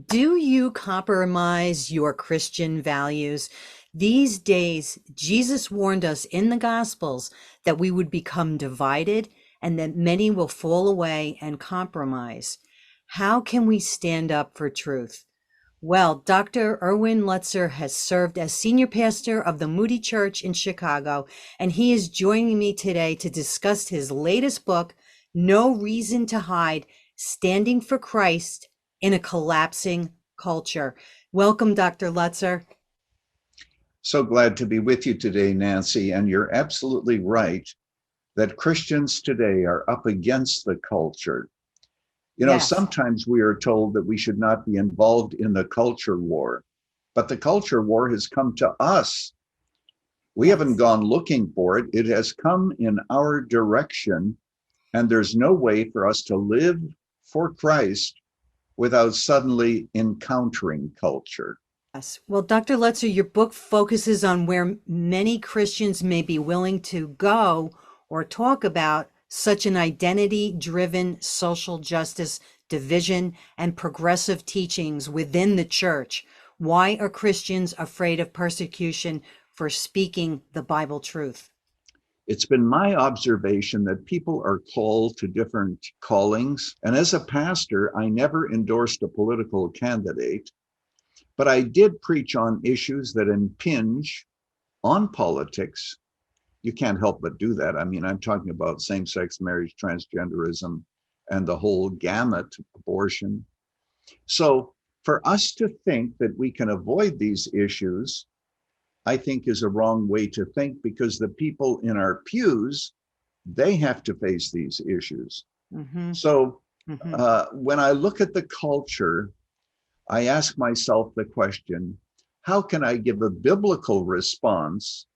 Do you compromise your Christian values? These days, Jesus warned us in the Gospels that we would become divided and that many will fall away and compromise. How can we stand up for truth? Well, Dr. Erwin Lutzer has served as senior pastor of the Moody Church in Chicago, and he is joining me today to discuss his latest book, No Reason to Hide: Standing for Christ in a Collapsing Culture. Welcome, Dr. Lutzer. So glad to be with you today, Nancy. And you're absolutely right that Christians today are up against the culture. Yes. Sometimes we are told that we should not be involved in the culture war, but the culture war has come to us. We haven't Yes. gone looking for it. It has come in our direction, and there's no way for us to live for Christ without suddenly encountering culture. Yes. Well, Dr. Lutzer, your book focuses on where many Christians may be willing to go or talk about such an identity-driven social justice division and progressive teachings within the church. Why are Christians afraid of persecution for speaking the Bible truth? It's been my observation that people are called to different callings. And as a pastor, I never endorsed a political candidate, but I did preach on issues that impinge on politics. You can't help but do that. I mean, I'm talking about same sex marriage, transgenderism, and the whole gamut, abortion. So for us to think that we can avoid these issues, I think is a wrong way to think, because the people in our pews, they have to face these issues. Mm-hmm. So Mm-hmm. when I look at the culture, I ask myself the question, how can I give a biblical response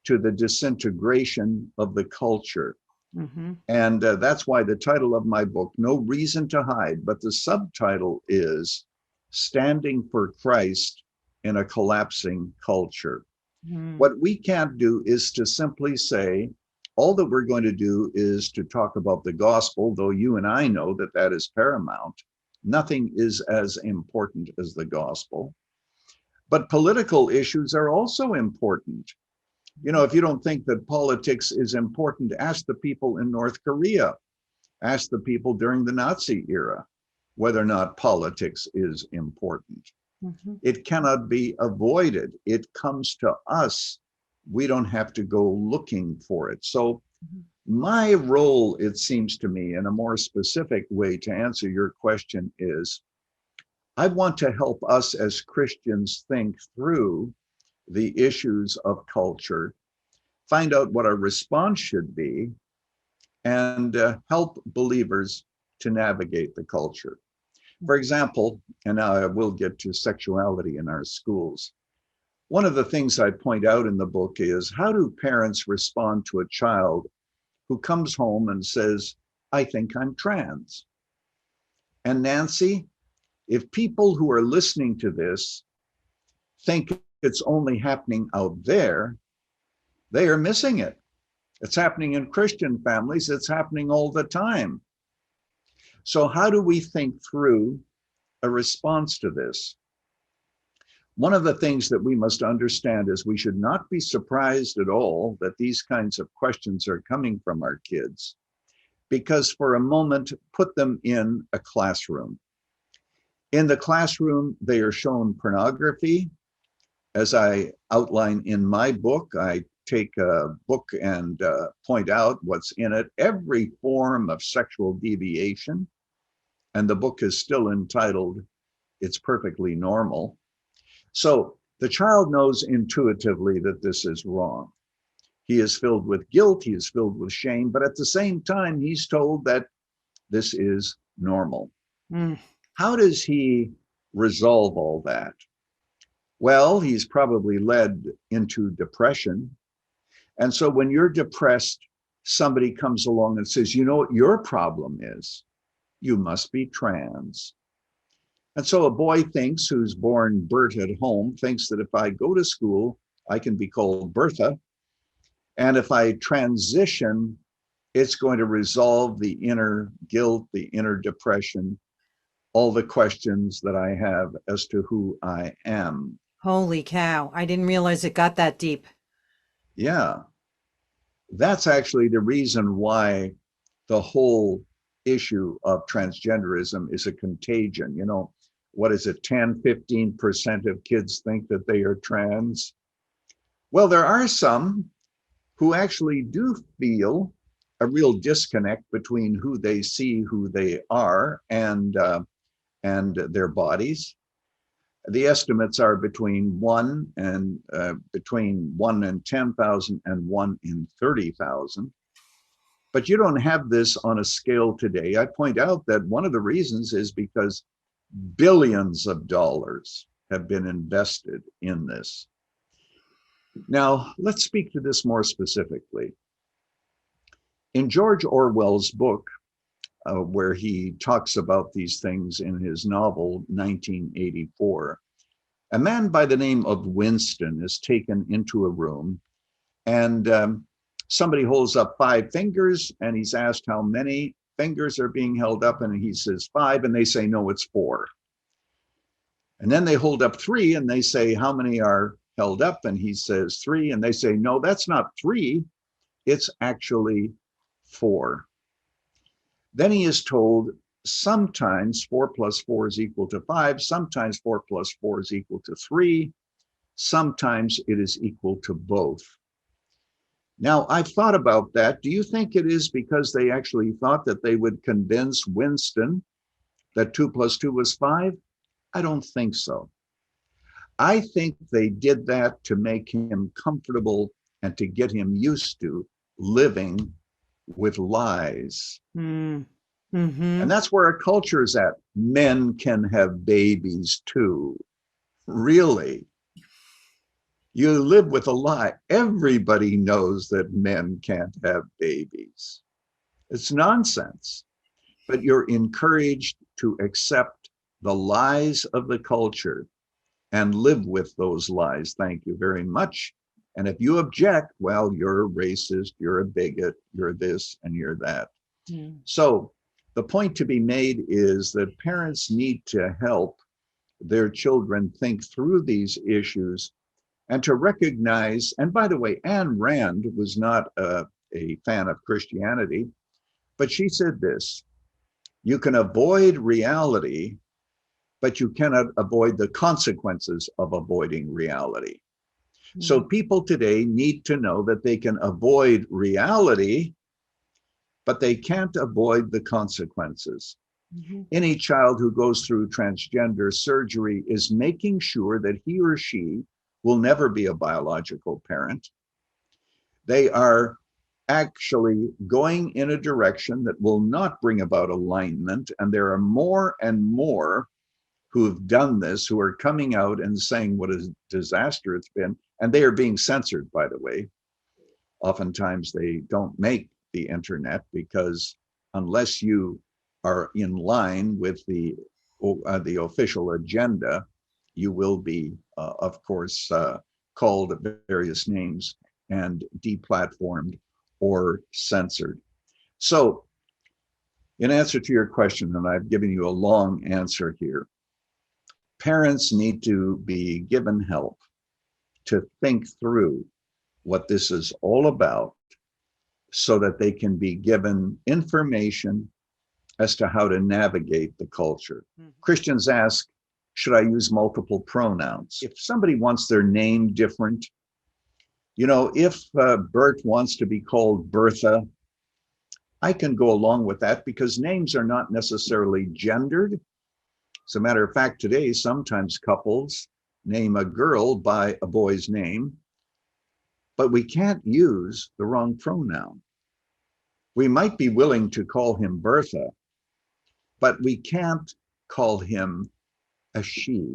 to the disintegration of the culture? Mm-hmm. And that's why the title of my book, No Reason to Hide, but the subtitle is Standing for Christ in a Collapsing Culture. Mm-hmm. What we can't do is to simply say, all that we're going to do is to talk about the gospel, though you and I know that that is paramount. Nothing is as important as the gospel. But political issues are also important. If you don't think that politics is important, ask the people in North Korea, ask the people during the Nazi era whether or not politics is important. Mm-hmm. It cannot be avoided. It comes to us. We don't have to go looking for it. So my role, it seems to me, in a more specific way to answer your question is, I want to help us as Christians think through the issues of culture, find out what our response should be, and help believers to navigate the culture. For example, and now I will get to sexuality in our schools. One of the things I point out in the book is, how do parents respond to a child who comes home and says, I think I'm trans? And Nancy, if people who are listening to this think it's only happening out there, they are missing it. It's happening in Christian families. It's happening all the time. So how do we think through a response to this? One of the things that we must understand is we should not be surprised at all that these kinds of questions are coming from our kids, because for a moment, put them in a classroom. In the classroom, they are shown pornography. As I outline in my book, I take a book and point out what's in it, every form of sexual deviation. And the book is still entitled, It's Perfectly Normal. So the child knows intuitively that this is wrong. He is filled with guilt, he is filled with shame, but at the same time, he's told that this is normal. Mm. How does he resolve all that? Well, he's probably led into depression. And so when you're depressed, somebody comes along and says, you know what your problem is? You must be trans. And so a boy thinks, who's born Bert at home, thinks that if I go to school, I can be called Bertha. And if I transition, it's going to resolve the inner guilt, the inner depression. all the questions that I have as to who I am. Holy cow. I didn't realize it got that deep. Yeah, that's actually the reason why the whole issue of transgenderism is a contagion. You know, what is it, 10, 15% of kids think that they are trans? Well, there are some who actually do feel a real disconnect between who they see, who they are, and their bodies. The estimates are between one in 10,000 and 1 in 30,000. But you don't have this on a scale today. I point out that one of the reasons is because billions of dollars have been invested in this. Now, let's speak to this more specifically. In George Orwell's book, where he talks about these things in his novel 1984, a man by the name of Winston is taken into a room, and somebody holds up 5 fingers, and he's asked how many fingers are being held up, and he says 5, and they say, no, it's 4. And then they hold up 3, and they say, how many are held up? And he says 3, and they say, no, that's not 3, it's actually 4. Then he is told sometimes 4 plus 4 is equal to 5, sometimes 4 plus 4 is equal to 3, sometimes it is equal to both. Now, I've thought about that. Do you think it is because they actually thought that they would convince Winston that 2 plus 2 was 5? I don't think so. I think they did that to make him comfortable and to get him used to living with lies. Mm. Mm-hmm. And that's where our culture is at. Men can have babies too. Really? You live with a lie. Everybody knows that men can't have babies. It's nonsense. But you're encouraged to accept the lies of the culture and live with those lies. Thank you very much. And if you object, well, you're a racist, you're a bigot, you're this, and you're that. Mm. So the point to be made is that parents need to help their children think through these issues and to recognize, and by the way, Ayn Rand was not a fan of Christianity, but she said this: you can avoid reality, but you cannot avoid the consequences of avoiding reality. So people today need to know that they can avoid reality, but they can't avoid the consequences. Mm-hmm. Any child who goes through transgender surgery is making sure that he or she will never be a biological parent. They are actually going in a direction that will not bring about alignment. And there are more and more who have done this, who are coming out and saying what a disaster it's been. And they are being censored, by the way. Oftentimes they don't make the internet because unless you are in line with the official agenda, you will be, of course, called various names and deplatformed or censored. So, in answer to your question, and I've given you a long answer here, parents need to be given help to think through what this is all about so that they can be given information as to how to navigate the culture. Mm-hmm. Christians ask, should I use multiple pronouns? If somebody wants their name different, you know, if Bert wants to be called Bertha, I can go along with that because names are not necessarily gendered. As a matter of fact, today, sometimes couples name a girl by a boy's name, but we can't use the wrong pronoun. We might be willing to call him Bertha, but we can't call him a she.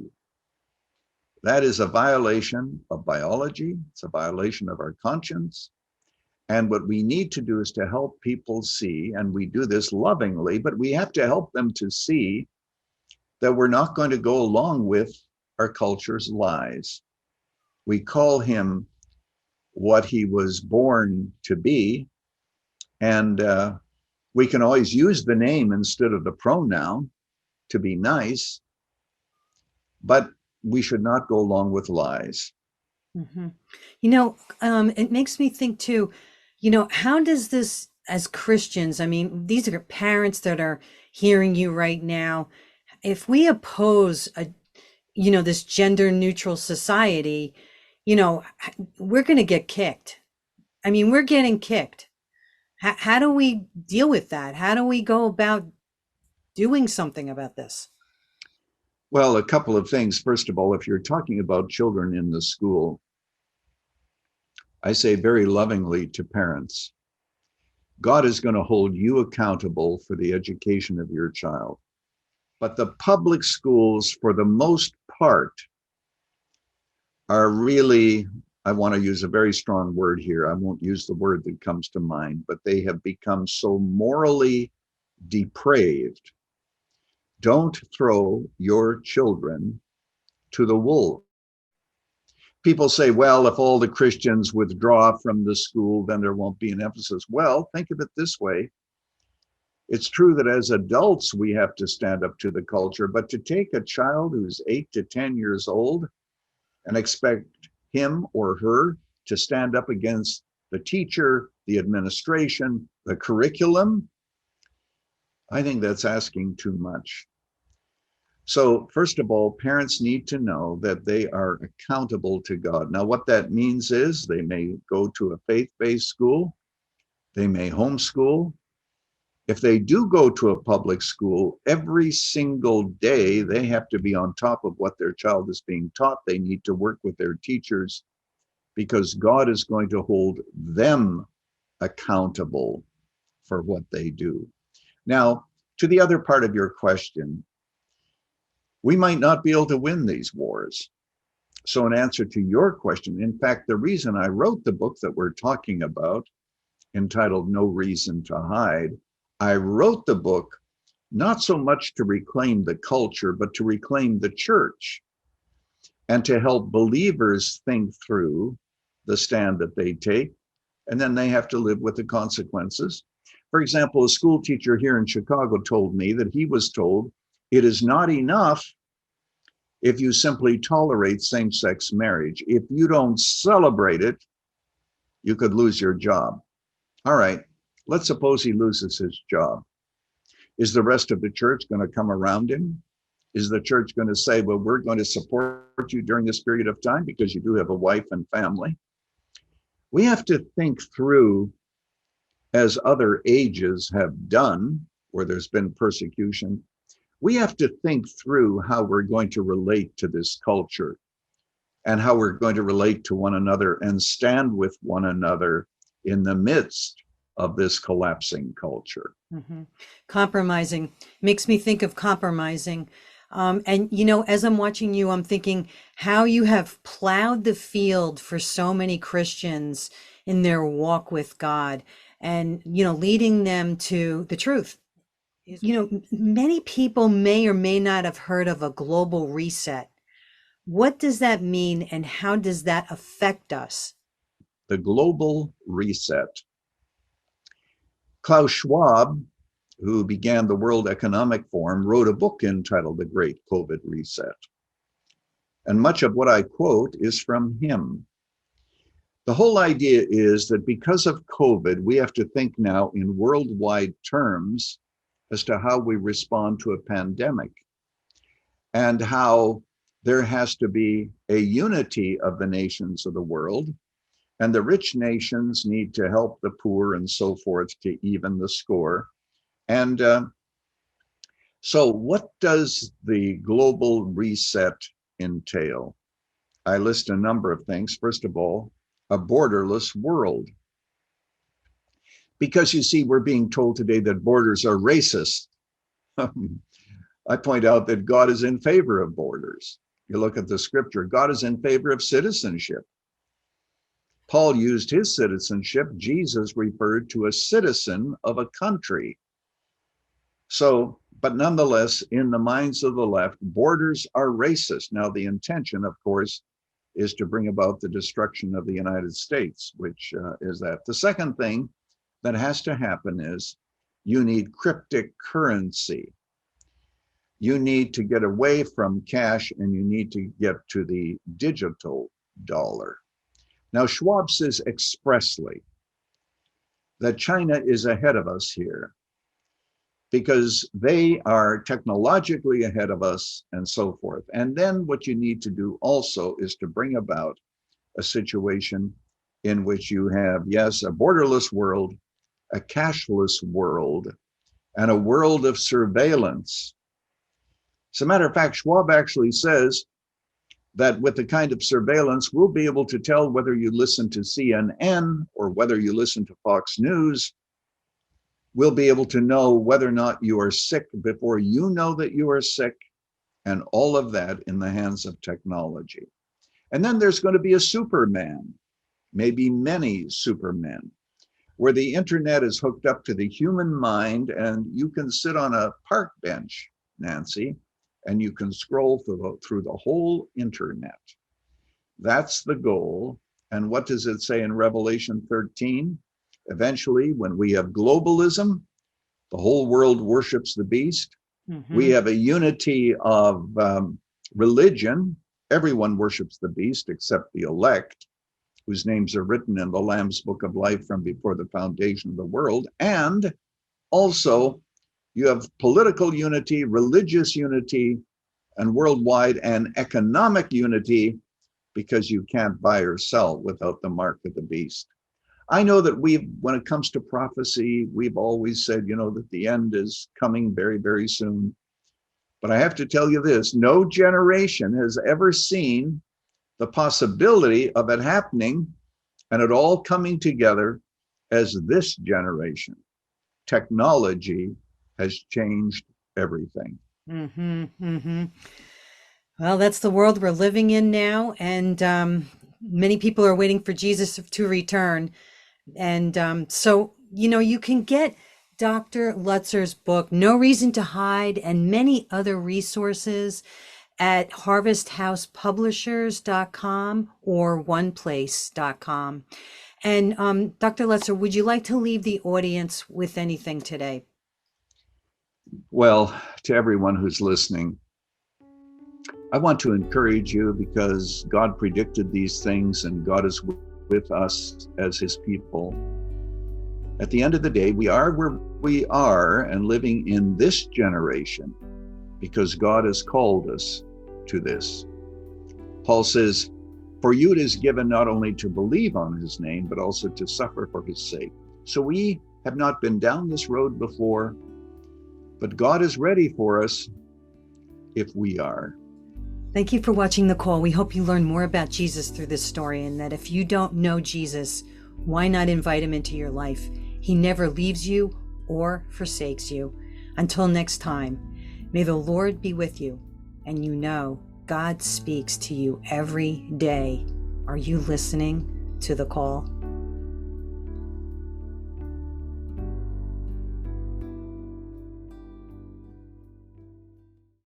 That is a violation of biology. It's a violation of our conscience. And what we need to do is to help people see, and we do this lovingly, but we have to help them to see that we're not going to go along with our culture's lies. We call him what he was born to be, and we can always use the name instead of the pronoun to be nice, but we should not go along with lies. Hmm. It makes me think too, how does this, as Christians, I mean, these are parents that are hearing you right now. If we oppose this gender neutral society, you know, we're going to get kicked. I mean, we're getting kicked. How do we deal with that? How do we go about doing something about this? Well, a couple of things. First of all, if you're talking about children in the school, I say very lovingly to parents, God is going to hold you accountable for the education of your child. But the public schools, for the most part, are really, I want to use a very strong word here. I won't use the word that comes to mind, but they have become so morally depraved. Don't throw your children to the wolves. People say, well, if all the Christians withdraw from the school, then there won't be an emphasis. Well, think of it this way. It's true that as adults, we have to stand up to the culture, but to take a child who's 8 to 10 years old and expect him or her to stand up against the teacher, the administration, the curriculum, I think that's asking too much. So, first of all, parents need to know that they are accountable to God. Now, what that means is they may go to a faith-based school, they may homeschool. If they do go to a public school, every single day they have to be on top of what their child is being taught. They need to work with their teachers because God is going to hold them accountable for what they do. Now, to the other part of your question, we might not be able to win these wars. So, in answer to your question, in fact, the reason I wrote the book that we're talking about, entitled No Reason to Hide, I wrote the book not so much to reclaim the culture, but to reclaim the church and to help believers think through the stand that they take. And then they have to live with the consequences. For example, a school teacher here in Chicago told me that he was told it is not enough if you simply tolerate same-sex marriage. If you don't celebrate it, you could lose your job. All right, let's suppose he loses his job. Is the rest of the church going to come around him? Is the church going to say, well, we're going to support you during this period of time because you do have a wife and family? We have to think through, as other ages have done, where there's been persecution, we have to think through how we're going to relate to this culture and how we're going to relate to one another and stand with one another in the midst of this collapsing culture. Hmm. Compromising makes me think of compromising. And, as I'm watching you, I'm thinking how you have plowed the field for so many Christians in their walk with God and, leading them to the truth. Many people may or may not have heard of a global reset. What does that mean and how does that affect us? The global reset. Klaus Schwab, who began the World Economic Forum, wrote a book entitled The Great COVID Reset. And much of what I quote is from him. The whole idea is that because of COVID, we have to think now in worldwide terms as to how we respond to a pandemic and how there has to be a unity of the nations of the world. And the rich nations need to help the poor and so forth to even the score. And so, what does the global reset entail? I list a number of things. First of all, a borderless world. Because you see, we're being told today that borders are racist. I point out that God is in favor of borders. You look at the scripture, God is in favor of citizenship. Paul used his citizenship. Jesus referred to a citizen of a country. So, but nonetheless, in the minds of the left, borders are racist. Now, the intention, of course, is to bring about the destruction of the United States, which is that. The second thing that has to happen is you need cryptic currency. You need to get away from cash and you need to get to the digital dollar. Now, Schwab says expressly that China is ahead of us here because they are technologically ahead of us and so forth. And then what you need to do also is to bring about a situation in which you have, yes, a borderless world, a cashless world, and a world of surveillance. As a matter of fact, Schwab actually says that with the kind of surveillance, we'll be able to tell whether you listen to CNN or whether you listen to Fox News. We'll be able to know whether or not you are sick before you know that you are sick, and all of that in the hands of technology. And then there's going to be a Superman, maybe many Supermen, where the internet is hooked up to the human mind and you can sit on a park bench, Nancy, and you can scroll through the whole internet. That's the goal. And what does it say in Revelation 13? Eventually, when we have globalism, the whole world worships the beast. Mm-hmm. We have a unity of religion. Everyone worships the beast except the elect, whose names are written in the Lamb's Book of Life from before the foundation of the world. And also, you have political unity, religious unity, and worldwide and economic unity, because you can't buy or sell without the mark of the beast. I know that when it comes to prophecy, we've always said, that the end is coming very, very soon. But I have to tell you this, no generation has ever seen the possibility of it happening and it all coming together as this generation. Technology has changed everything. Mm-hmm, mm-hmm. Well, that's the world we're living in now. And many people are waiting for Jesus to return. And so, you can get Dr. Lutzer's book, No Reason to Hide, and many other resources at harvesthousepublishers.com or oneplace.com. And Dr. Lutzer, would you like to leave the audience with anything today? Well, to everyone who's listening, I want to encourage you because God predicted these things and God is with us as his people. At the end of the day, we are where we are and living in this generation because God has called us to this. Paul says, for you it is given not only to believe on his name, but also to suffer for his sake. So we have not been down this road before, but God is ready for us if we are. Thank you for watching The Call. We hope you learn more about Jesus through this story, and that if you don't know Jesus, why not invite him into your life? He never leaves you or forsakes you. Until next time, may the Lord be with you, and God speaks to you every day. Are you listening to The Call?